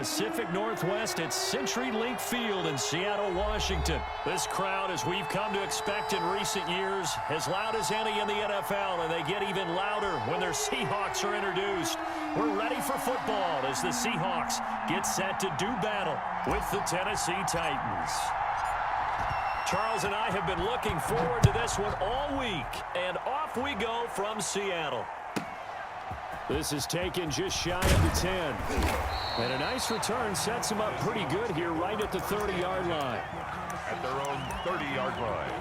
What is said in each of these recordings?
Pacific Northwest at CenturyLink Field in Seattle, Washington. This crowd, as we've come to expect in recent years, as loud as any in the NFL, and they get even louder when their Seahawks are introduced. We're ready for football as the Seahawks get set to do battle with the Tennessee Titans. Charles and I have been looking forward to this one all week, and off we go from Seattle. This is taken just shy of the 10. And a nice return sets him up pretty good here right at the 30-yard line. At their own 30-yard line.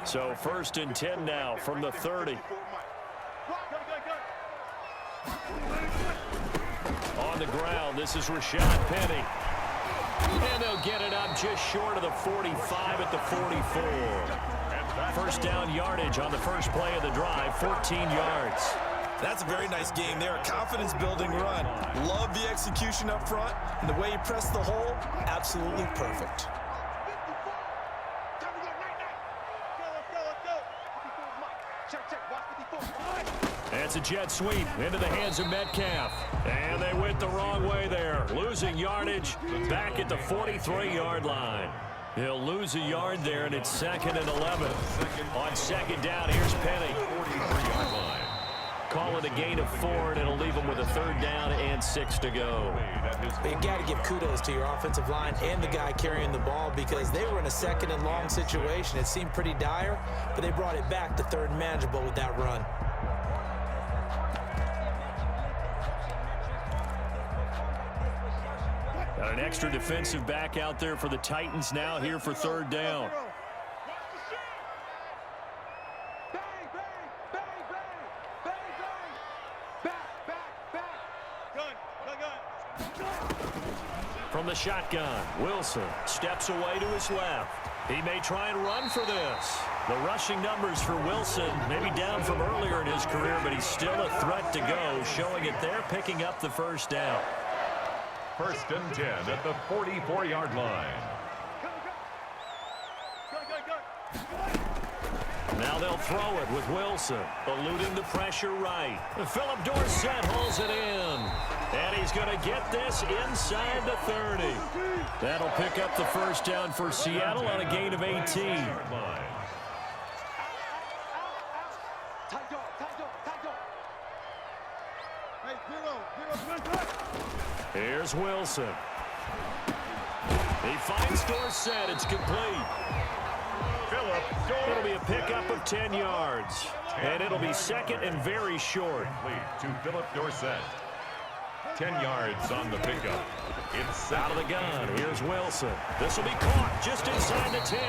So 1st and 10 now from the 30. On the ground, this is Rashad Penny. And they'll get it up just short of the 45 at the 44. First down yardage on the first play of the drive, 14 yards. That's a very nice game there, a confidence-building run. Love the execution up front, and the way he pressed the hole, absolutely perfect. It's a jet sweep into the hands of Metcalf. And they went the wrong way there. Losing yardage back at the 43-yard line. He'll lose a yard there, and it's 2nd and 11. On second down, here's Penny. 43-yard line. Call it a gain of 4, and it'll leave him with a 3rd down and 6 to go. But you got to give kudos to your offensive line and the guy carrying the ball because they were in a 2nd and long situation. It seemed pretty dire, but they brought it back to 3rd and manageable with that run. Got an extra defensive back out there for the Titans now here for 3rd down. From the shotgun, Wilson steps away to his left. He may try and run for this. The rushing numbers for Wilson may be down from earlier in his career, but he's still a threat to go, showing it there, picking up the 1st down. 1st and 10 at the 44-yard line. Now they'll throw it with Wilson, eluding the pressure right. Philip Dorsett holds it in. And he's going to get this inside the 30. That'll pick up the 1st down for Seattle on a gain of 18. Here's Wilson. He finds Dorsett. It's complete. It'll be a pickup of 10 yards. And it'll be 2nd and very short. To Philip Dorsett. 10 yards on the pickup. It's out of the gun. Here's Wilson. This will be caught just inside the 10.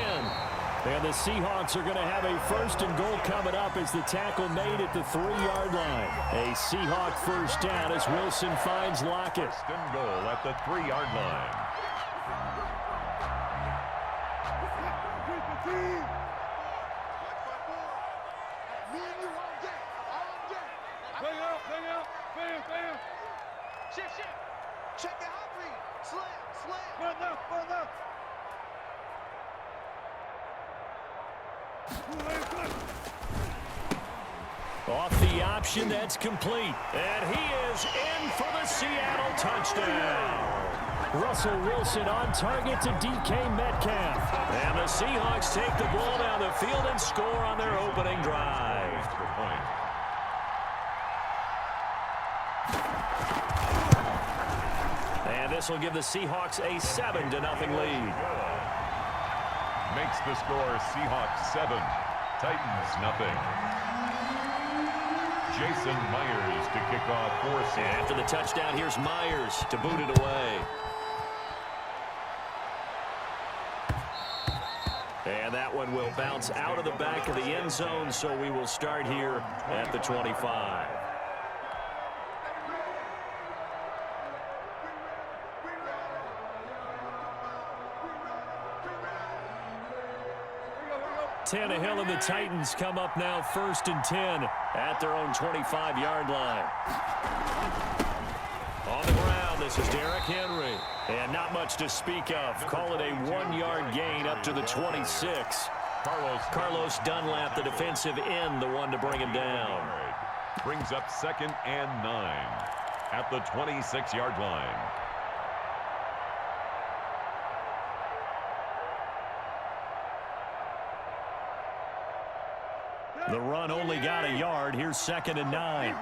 And the Seahawks are going to have a 1st and goal coming up as the tackle made at the 3-yard line. A Seahawk 1st down as Wilson finds Lockett. 1st and goal at the 3-yard line. Off the option, that's complete. And he is in for the Seattle touchdown. Russell Wilson on target to DK Metcalf. And the Seahawks take the ball down the field and score on their opening drive. And this will give the Seahawks a 7-0 lead. Makes the score Seahawks 7, Titans nothing. Jason Myers to kick off for Seattle. After the touchdown, here's Myers to boot it away. And that one will bounce out of the back of the end zone, so we will start here at the 25. Tannehill and the Titans come up now 1st and 10 at their own 25-yard line. On the ground, down. This is Derrick Henry. And not much to speak of. Call it a 1-yard gain up to the 26. Carlos Dunlap, the defensive end, the one to bring him down. Brings up 2nd and 9 at the 26-yard line. The run only got a yard. Here's 2nd and 9.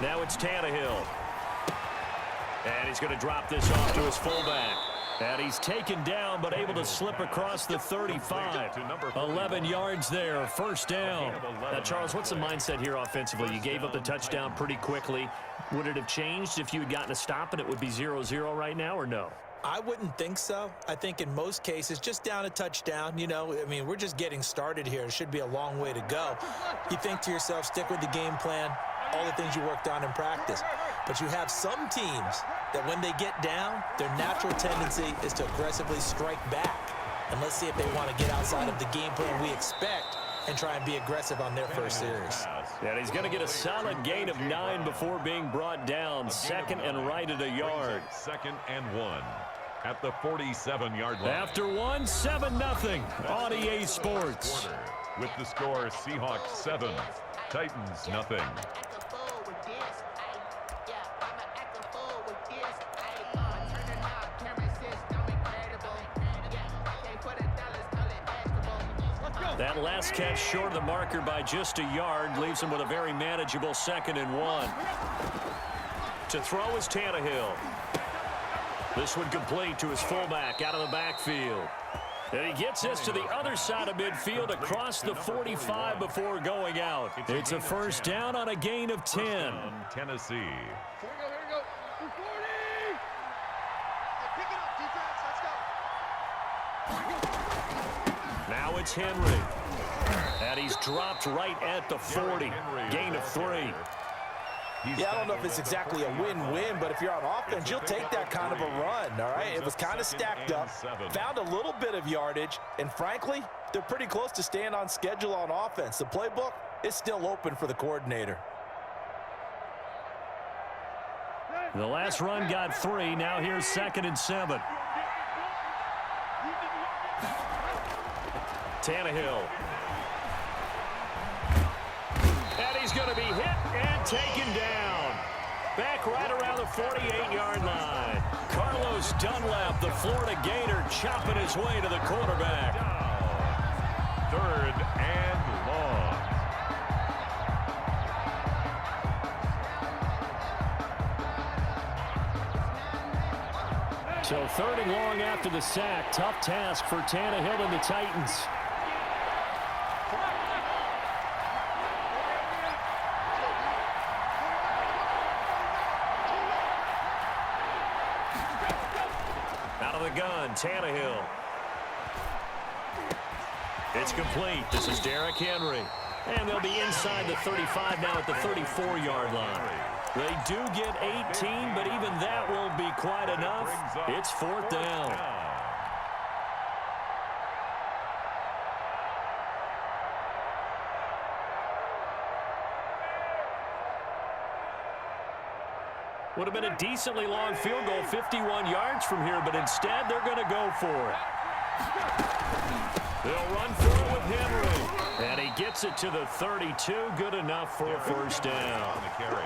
Now it's Tannehill. And he's going to drop this off to his fullback. And he's taken down, but able to slip across the 35. 11 yards there, first down. Now, Charles, what's the mindset here offensively? You gave up the touchdown pretty quickly. Would it have changed if you had gotten a stop and it would be 0-0 right now, or no? I wouldn't think so. I think in most cases, just down a touchdown, you know, I mean, we're just getting started here. It should be a long way to go. You think to yourself, stick with the game plan, all the things you worked on in practice. But you have some teams that when they get down, their natural tendency is to aggressively strike back. And let's see if they want to get outside of the game plan we expect and try and be aggressive on their first series. And he's going to get a solid gain of 9 before being brought down. 2nd and right at a yard. 2nd and 1 at the 47-yard line. After 1, 7-0 on EA Sports. With the score, Seahawks 7, Titans 0. That last catch short of the marker by just a yard leaves him with a very manageable 2nd and 1. To throw is Tannehill. This one complete to his fullback out of the backfield. And he gets this to the other side of midfield across the 45 before going out. It's a first down on a gain of 10. Tennessee. Here we go. 240. Pick it up, defense. Let's go. Now it's Henry. And he's dropped right at the 40. Gain of 3. Yeah, I don't know if it's exactly a win-win, but if you're on offense, you'll take that kind of a run, all right? It was kind of stacked up, found a little bit of yardage, and frankly, they're pretty close to staying on schedule on offense. The playbook is still open for the coordinator. The last run got 3. Now here's 2nd and 7. Tannehill. And he's going to be hit and taken down. Back right around the 48-yard line. Carlos Dunlap, the Florida Gator, chopping his way to the quarterback. 3rd and long. So 3rd and long after the sack. Tough task for Tannehill and the Titans. Out of the gun, Tannehill. It's complete. This is Derrick Henry. And they'll be inside the 35 now at the 34-yard line. They do get 18, but even that won't be quite enough. It's 4th down. Would have been a decently long field goal, 51 yards from here, but instead they're going to go for it. They'll run for it with Henry. And he gets it to the 32. Good enough for a first down.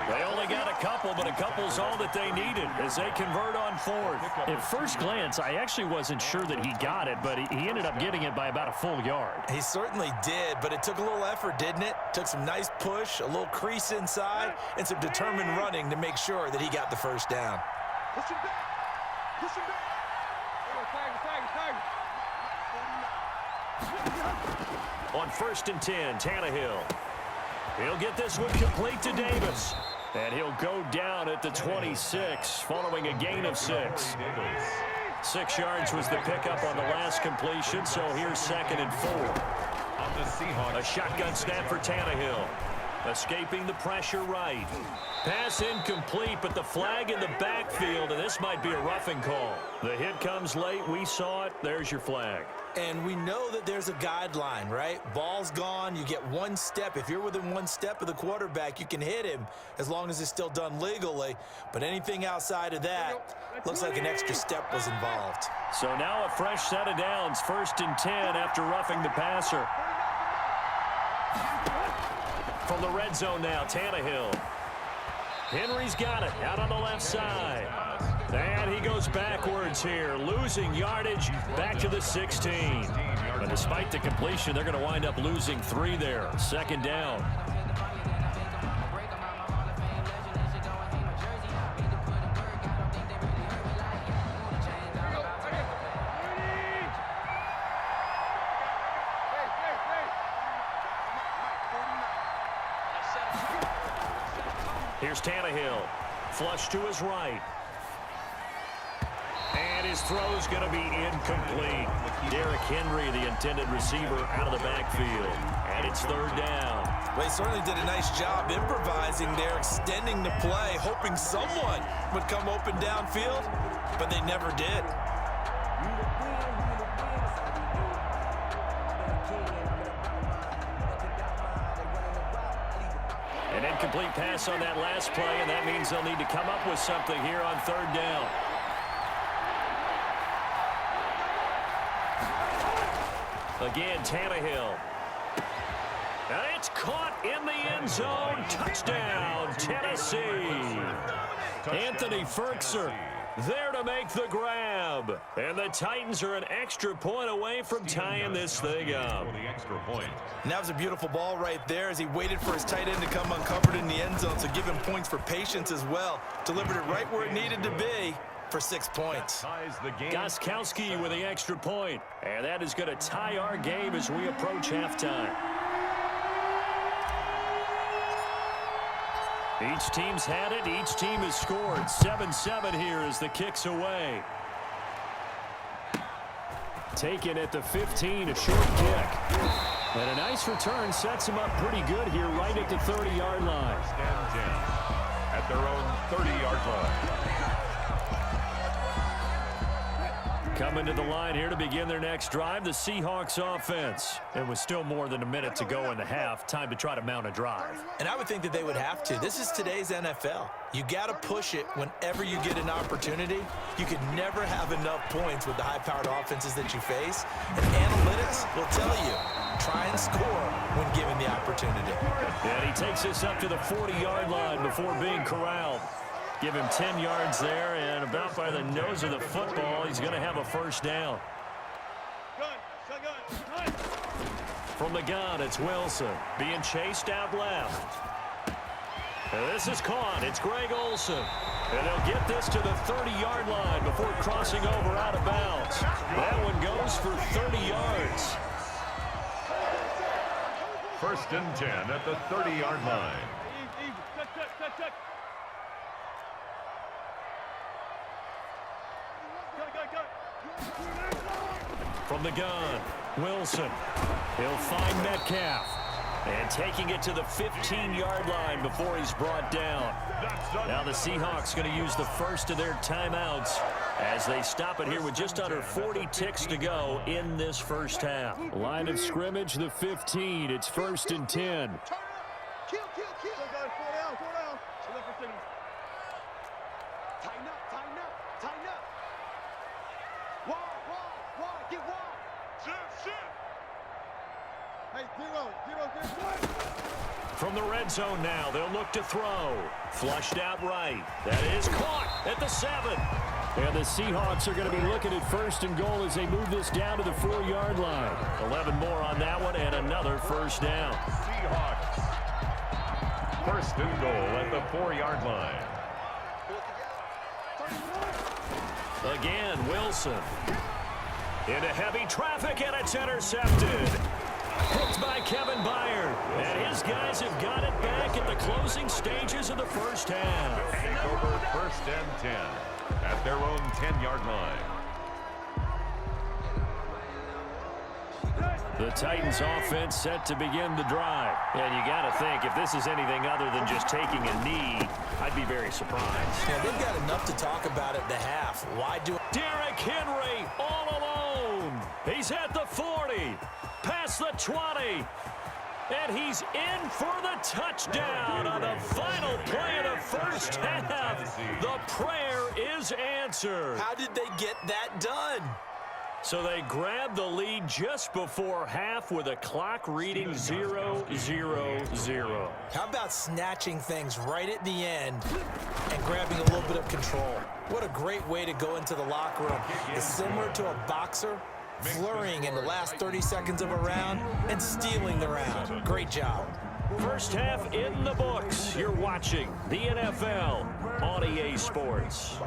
They only got a couple, but a couple's all that they needed as they convert on 4th. At first glance, I actually wasn't sure that he got it, but he ended up getting it by about a full yard. He certainly did, but it took a little effort, didn't it? Took some nice push, a little crease inside, and some determined running to make sure that he got the first down. Push him back. Push him back. On 1st and 10, Tannehill. He'll get this one complete to Davis. And he'll go down at the 26, following a gain of 6. 6 yards was the pickup on the last completion, so here's 2nd and 4. On the Seahawks. A shotgun snap for Tannehill. Escaping the pressure right. Pass incomplete, but the flag in the backfield, and this might be a roughing call. The hit comes late. We saw it. There's your flag. And we know that there's a guideline, right? Ball's gone. You get one step. If you're within one step of the quarterback, you can hit him as long as it's still done legally. But anything outside of that, looks like an extra step was involved. So now a fresh set of downs. 1st and 10 after roughing the passer. From the red zone now, Tannehill. Henry's got it out on the left side. And he goes backwards here, losing yardage back to the 16. But despite the completion, they're going to wind up losing 3 there. 2nd down. Here's Tannehill. Flush to his right. And his throw's going to be incomplete. Derrick Henry, the intended receiver, out of the backfield. And it's 3rd down. Well, he certainly did a nice job improvising there, extending the play, hoping someone would come open downfield, but they never did. An incomplete pass on that last play, and that means they'll need to come up with something here on 3rd down. Again, Tannehill. And it's caught in the end zone. Touchdown, Tennessee. Anthony Ferkser there to make the grab. And the Titans are an extra point away from tying this thing up. And that was a beautiful ball right there as he waited for his tight end to come uncovered in the end zone, so give him points for patience as well. Delivered it right where it needed to be for 6 points. Gostkowski with the extra point. And that is going to tie our game as we approach halftime. Each team's had it. Each team has scored. 7-7 here as the kick's away. Taken at the 15, a short kick. And a nice return sets him up pretty good here right at the 30-yard line. Stand 10 at their own 30-yard line. Coming to the line here to begin their next drive, the Seahawks offense. It was still more than a minute to go in the half. Time to try to mount a drive. And I would think that they would have to. This is today's NFL. You got to push it whenever you get an opportunity. You could never have enough points with the high-powered offenses that you face. And analytics will tell you, try and score when given the opportunity. And he takes us up to the 40-yard line before being corralled. Give him 10 yards there, and about by the nose of the football, he's going to have a 1st down. From the gun, it's Wilson being chased out left. And this is caught. It's Greg Olsen. And they'll get this to the 30-yard line before crossing over out of bounds. That one goes for 30 yards. 1st and 10 at the 30-yard line. From the gun, Wilson. He'll find Metcalf. And taking it to the 15-yard line before he's brought down. Now the Seahawks going to use the first of their timeouts as they stop it here with just under 40 ticks to go in this first half. Line of scrimmage, the 15. It's 1st and 10. Kill. Slow down. Tighten up. Wide. Get wide. Sit. Hey, zero. From the red zone now, they'll look to throw. Flushed out right. That is caught at the 7. And the Seahawks are going to be looking at 1st and goal as they move this down to the 4-yard line. 11 more on that one and another 1st down. Seahawks. 1st and goal at the 4-yard line. Again, Wilson. Into heavy traffic, and it's intercepted. Picked by Kevin Byard. And his guys have got it back at the closing stages of the first half. Take over 1st and 10 at their own 10-yard line. The Titans offense set to begin the drive. And you got to think, if this is anything other than just taking a knee, I'd be very surprised. Yeah, they've got enough to talk about at the half. Why do... Derrick Henry all alone. He's at the 40, past the 20. And he's in for the touchdown on the final play of the first half. The prayer is answered. How did they get that done? So they grabbed the lead just before half with a clock reading 0-0-0. How about snatching things right at the end and grabbing a little bit of control? What a great way to go into the locker room. It's similar to a boxer flurrying in the last 30 seconds of a round and stealing the round. Great job. First half in the books. You're watching the NFL on EA Sports.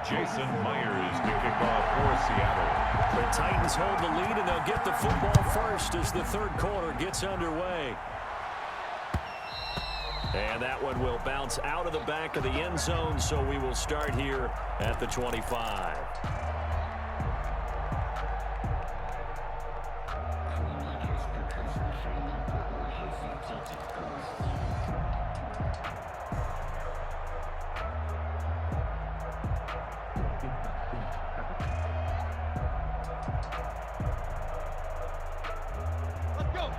Jason Myers to kick off for Seattle. The Titans hold the lead, and they'll get the football first as the third quarter gets underway. And that one will bounce out of the back of the end zone, so we will start here at the 25.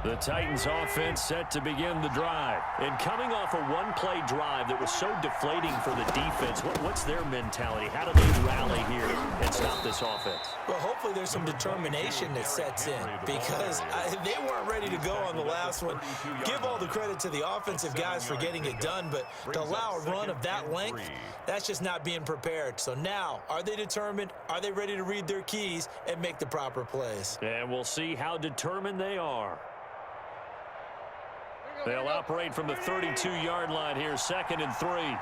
The Titans offense set to begin the drive. And coming off a one-play drive that was so deflating for the defense, what's their mentality? How do they rally here and stop this offense? Well, hopefully there's some determination that sets in because they weren't ready to go on the last one. Give all the credit to the offensive guys for getting it done, but to allow a run of that length, that's just not being prepared. So now, are they determined? Are they ready to read their keys and make the proper plays? And we'll see how determined they are. They'll operate from the 32-yard line here, 2nd and 3.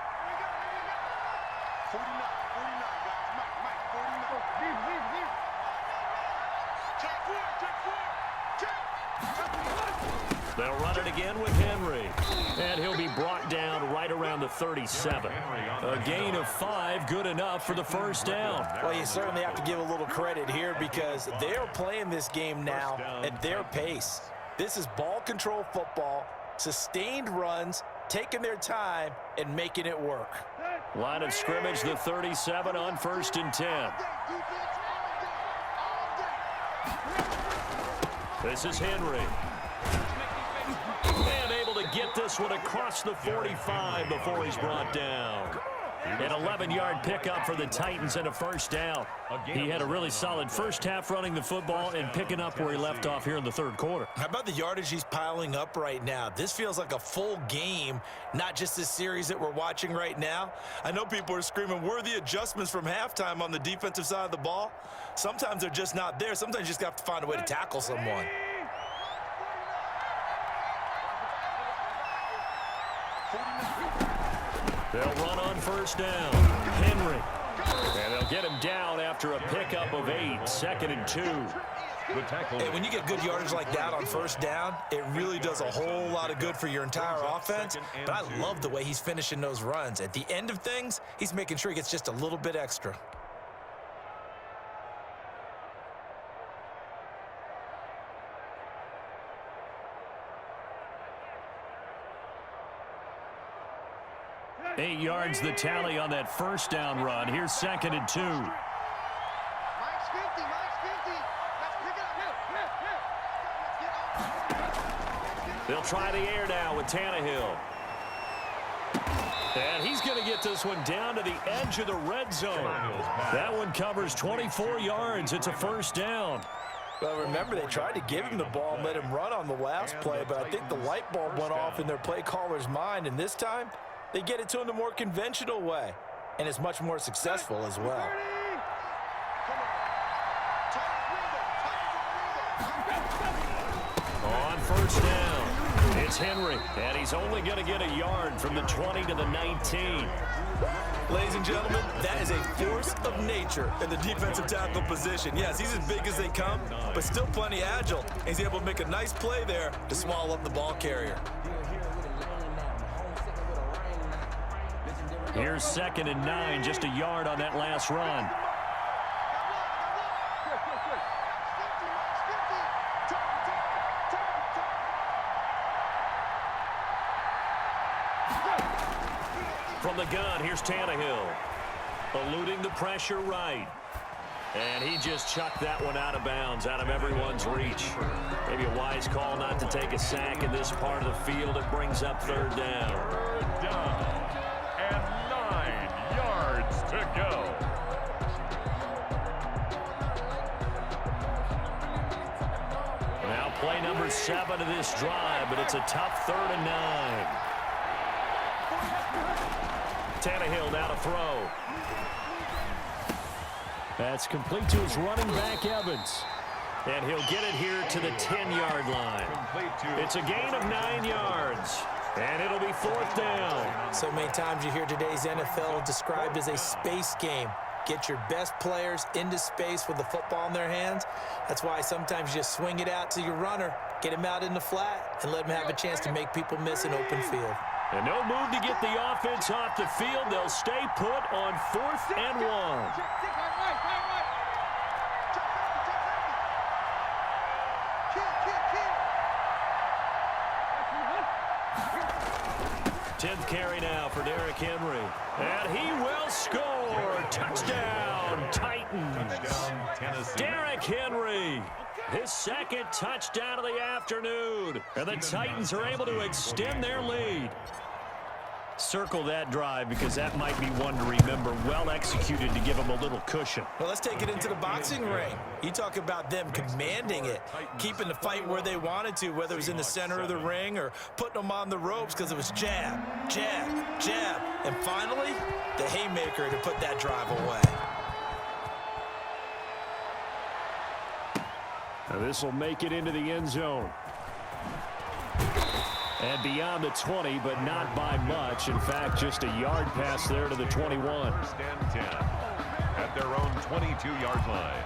They'll run it again with Henry. And he'll be brought down right around the 37. A gain of 5, good enough for the first down. Well, you certainly have to give a little credit here because they're playing this game now at their pace. This is ball control football. Sustained runs, taking their time, and making it work. Line of scrimmage, the 37 on 1st and 10. This is Henry. And able to get this one across the 45 before he's brought down. An 11-yard pickup for the Titans and a first down. He had a really solid first half running the football and picking up where he left off here in the third quarter. How about the yardage he's piling up right now? This feels like a full game, not just this series that we're watching right now. I know people are screaming, where are the adjustments from halftime on the defensive side of the ball? Sometimes they're just not there. Sometimes you just have to find a way to tackle someone. They'll run on first down. Henry. And they'll get him down after a pickup of 8, 2nd and 2. Good tackle. Hey, when you get good yardage like that on first down, it really does a whole lot of good for your entire offense. But I love the way he's finishing those runs. At the end of things, he's making sure he gets just a little bit extra. Eight yards the tally on that first down run. Here's 2nd and 2. Mike's 50, Mike's 50. Let's pick it up. They'll try the air now with Tannehill. And he's going to get this one down to the edge of the red zone. That one covers 24 yards. It's a first down. Well, remember, they tried to give him the ball and let him run on the last play, but I think the light bulb went off in their play caller's mind, and this time, they get it to him the more conventional way, and it's much more successful as well. On first down, it's Henry, and he's only going to get a yard from the 20 to the 19. Ladies and gentlemen, that is a force of nature in the defensive tackle position. Yes, he's as big as they come, but still plenty agile. He's able to make a nice play there to swallow up the ball carrier. Here's 2nd and 9, just a yard on that last run. From the gun, here's Tannehill. Eluding the pressure right. And he just chucked that one out of bounds, out of everyone's reach. Maybe a wise call not to take a sack in this part of the field. It brings up third down. Third down. And 9 yards to go. Now play number 7 of this drive, but it's a tough 3rd and 9. Tannehill now to throw. That's complete to his running back, Evans. And he'll get it here to the 10-yard line. It's a gain of 9 yards. And it'll be 4th down. So many times you hear today's NFL described as a space game. Get your best players into space with the football in their hands. That's why sometimes you just swing it out to your runner, get him out in the flat, and let him have a chance to make people miss an open field. And no move to get the offense off the field. They'll stay put on 4th and 1. 10th carry now for Derrick Henry. And he will score. Touchdown, Titans. Touchdown, Tennessee. Derrick Henry. His 2nd touchdown of the afternoon. And the Titans are able to extend their lead. Circle that drive because that might be one to remember. Well executed to give them a little cushion. Well, let's take it into the boxing ring. You talk about them commanding it, keeping the fight where they wanted to, whether it was in the center of the ring or putting them on the ropes because it was jab, jab, jab. And finally, the haymaker to put that drive away. Now this will make it into the end zone. And beyond the 20, but not by much. In fact, just a yard pass there to the 21. 1st and 10 at their own 22-yard line.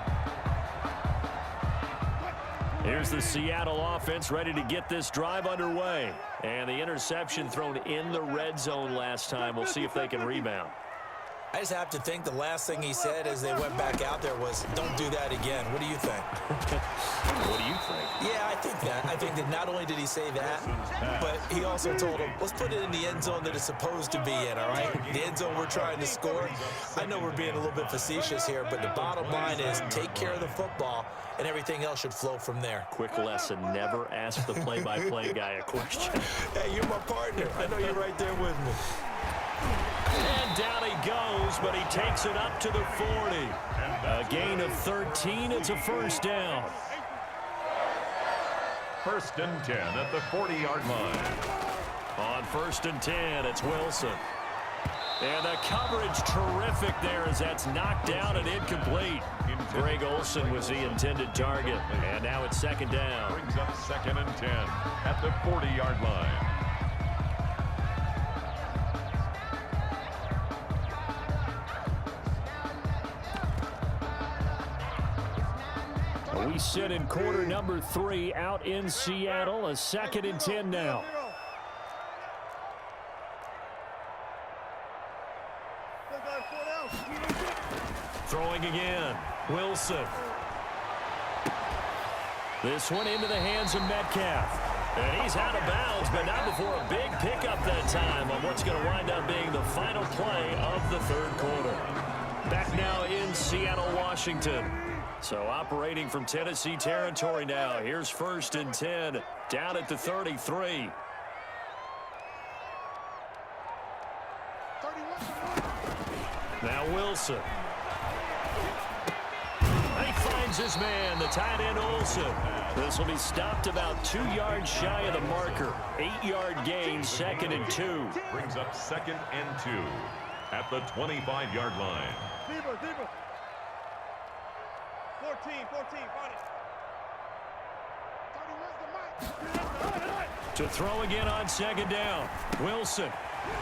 Here's the Seattle offense ready to get this drive underway. And the interception thrown in the red zone last time. We'll see if they can rebound. I just have to think the last thing he said as they went back out there was, don't do that again. What do you think? What do you think? Yeah, I think that. I think that not only did he say that, but he also told him, let's put it in the end zone that it's supposed to be in, all right? The end zone we're trying to score. I know we're being a little bit facetious here, but the bottom line is take care of the football, and everything else should flow from there. Quick lesson, never ask the play-by-play guy a question. Hey, you're my partner. I know you're right there with me. And down he goes, but he takes it up to the 40. A gain of 13. It's a 1st down. 1st and 10 at the 40-yard line. On 1st and 10, it's Wilson. And the coverage terrific there as that's knocked down and incomplete. Greg Olsen was the intended target. And now it's 2nd down. Brings up 2nd and 10 at the 40-yard line. We sit in quarter number 3 out in Seattle. A 2nd and 10 now. Throwing again. Wilson. This one into the hands of Metcalf. And he's out of bounds, but not before a big pickup that time on what's going to wind up being the final play of the 3rd quarter. Back now in Seattle, Washington. So operating from Tennessee territory now. Here's 1st and 10 down at the 33. Now Wilson. And he finds his man, the tight end Olsen. This will be stopped about 2 yards shy of the marker. 8-yard gain, 2nd and 2. Brings up 2nd and 2 at the 25-yard line. 14, find it. To throw again on 2nd down. Wilson.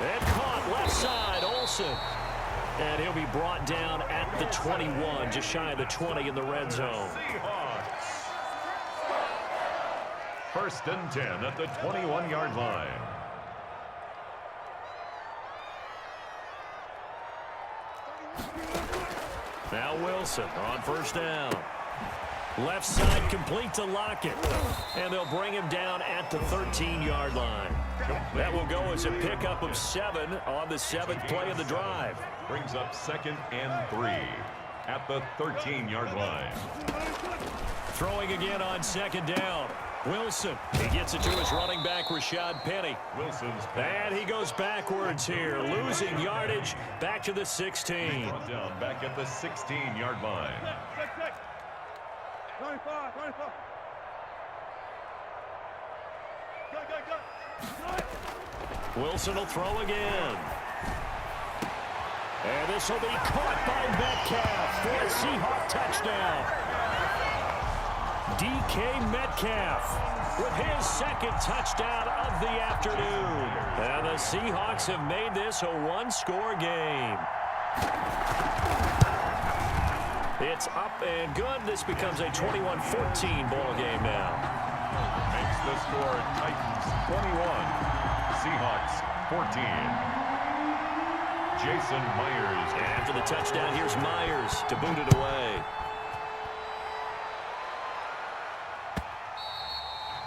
And caught left side, Olsen. And he'll be brought down at the 21, just shy of the 20 in the red zone. Seahawks. 1st and 10 at the 21-yard line. Now Wilson on 1st down. Left side complete to Lockett. And they'll bring him down at the 13-yard line. That will go as a pickup of 7 on the 7th play of the drive. Brings up 2nd and 3 at the 13-yard line. Throwing again on 2nd down. Wilson, he gets it to his running back, Rashad Penny. Wilson's And he goes backwards here, losing yardage back to the 16. brought down back at the 16-yard line. 25. Go. Wilson will throw again. And this will be caught by Metcalf for a Seahawk touchdown. DK Metcalf with his 2nd touchdown of the afternoon. And the Seahawks have made this a 1-score game. It's up and good. This becomes a 21-14 ball game now. Makes the score Titans 21, Seahawks 14. Jason Myers. And after the touchdown, here's Myers to boot it away.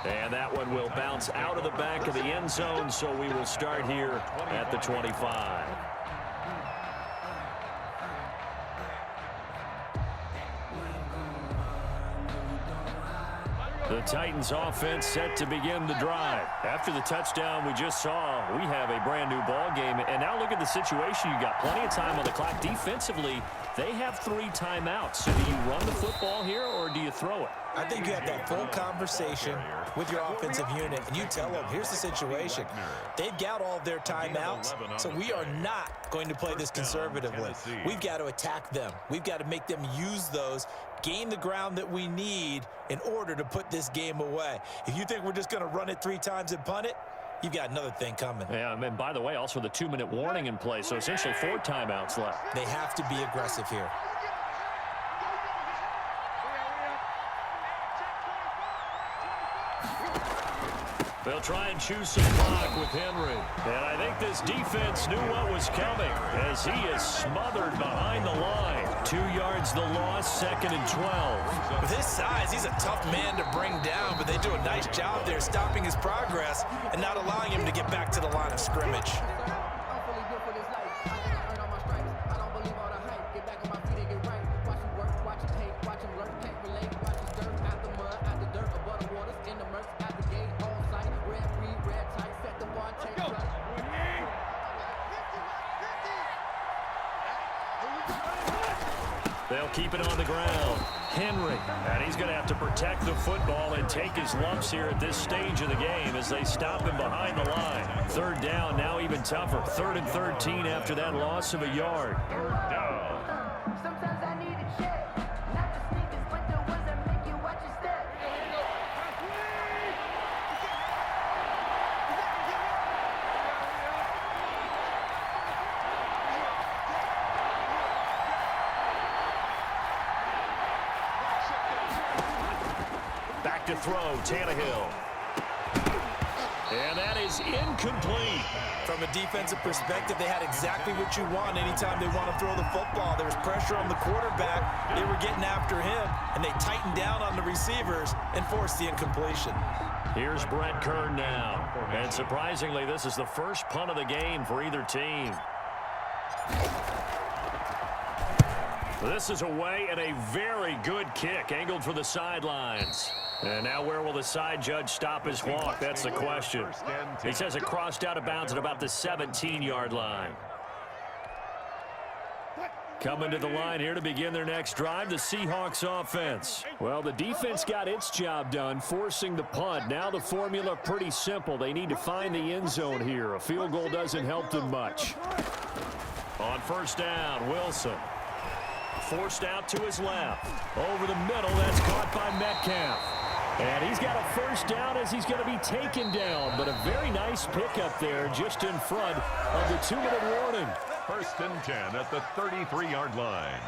And that one will bounce out of the back of the end zone, so we will start here at the 25. The Titans offense set to begin the drive. After the touchdown we just saw, we have a brand new ball game. And now look at the situation. You got plenty of time on the clock. Defensively, they have 3 timeouts. So do you run the football here or do you throw it? I think you have that full conversation with your offensive unit, and you tell them, here's the situation. They've got all their timeouts, so we are not going to play this conservatively. We've got to attack them. We've got to make them use those, gain the ground that we need in order to put this game away. If you think we're just going to run it 3 times and punt it, you've got another thing coming. Yeah, and by the way, also the 2-minute warning in place, so essentially 4 timeouts left. They have to be aggressive here. They'll try and choose some clock with Henry. And I think this defense knew what was coming as he is smothered behind the line. 2 yards the loss, 2nd and 12. With his size, he's a tough man to bring down, but they do a nice job there stopping his progress and not allowing him to get back to the line of scrimmage. They'll keep it on the ground. Henry, and he's going to have to protect the football and take his lumps here at this stage of the game as they stop him behind the line. 3rd down, now even tougher. 3rd and 13 after that loss of a yard. 3rd down. Back to throw, Tannehill. And that is incomplete. From a defensive perspective, they had exactly what you want anytime they want to throw the football. There was pressure on the quarterback. They were getting after him, and they tightened down on the receivers and forced the incompletion. Here's Brett Kern now. And surprisingly, this is the first punt of the game for either team. This is away and a very good kick angled for the sidelines. And now where will the side judge stop his walk? That's the question. He says it crossed out of bounds at about the 17-yard line. Coming to the line here to begin their next drive, the Seahawks offense. Well, the defense got its job done, forcing the punt. Now the formula pretty simple. They need to find the end zone here. A field goal doesn't help them much. On 1st down, Wilson. Forced out to his left. Over the middle, that's caught by Metcalf. And he's got a 1st down as he's going to be taken down. But a very nice pickup there just in front of the 2-minute warning. 1st and 10 at the 33-yard line.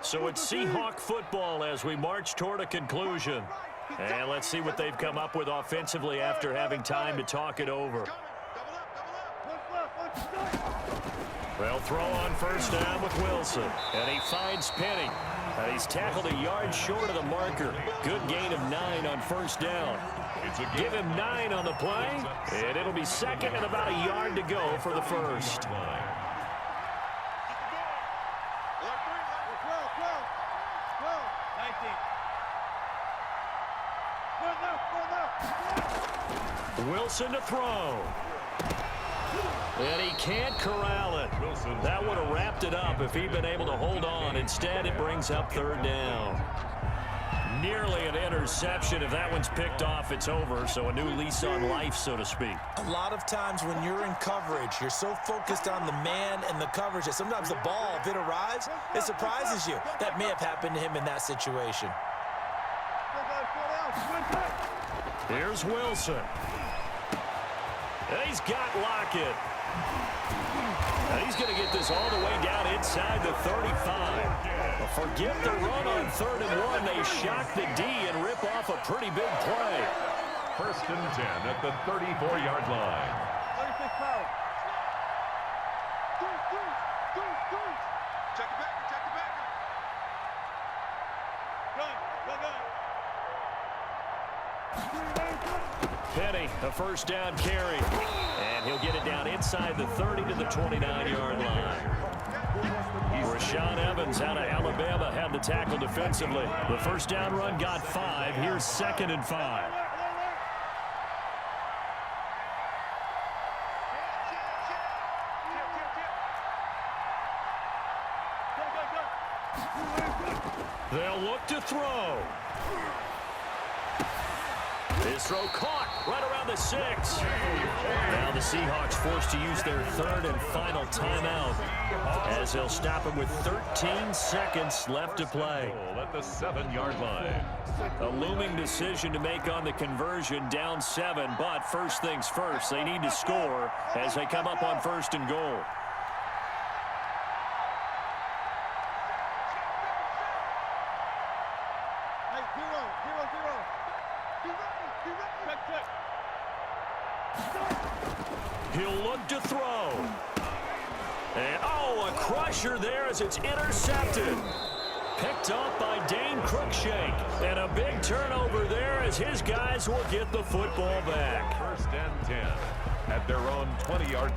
So it's Seahawk football as we march toward a conclusion. And let's see what they've come up with offensively after having time to talk it over. They'll throw on first down with Wilson. And he finds Penny. And he's tackled a yard short of the marker. Good gain of 9 on first down. Give him 9 on the play. And it'll be second and about a yard to go for the first. Wilson to throw. And he can't corral it. That would have wrapped it up if he'd been able to hold on. Instead, it brings up third down. Nearly an interception. If that one's picked off, it's over. So a new lease on life, so to speak. A lot of times when you're in coverage, you're so focused on the man and the coverage that sometimes the ball, if it arrives, it surprises you. That may have happened to him in that situation. Here's Wilson. And he's got Lockett. And he's going to get this all the way down inside the 35. But forget the run on 3rd and 1. They shock the D and rip off a pretty big play. 1st and 10 at the 34-yard line. 36 power. Check it back. Check it back. Penny, a first down carry. And he'll get it down inside the 30 to the 29-yard line. Rashaan Evans out of Alabama had the tackle defensively. The first down run got 5. Here's 2nd and 5. They'll look to throw. His throw caught right around the 6. Now the Seahawks forced to use their 3rd and final timeout as they'll stop him with 13 seconds left to play. At the 7-yard line. A looming decision to make on the conversion, down 7, but first things first, they need to score as they come up on 1st and goal. He'll look to throw. And, oh, a crusher there as it's intercepted. Picked up by Dane Cruikshank. And a big turnover there as his guys will get the football back. 1st and 10 at their own 20-yard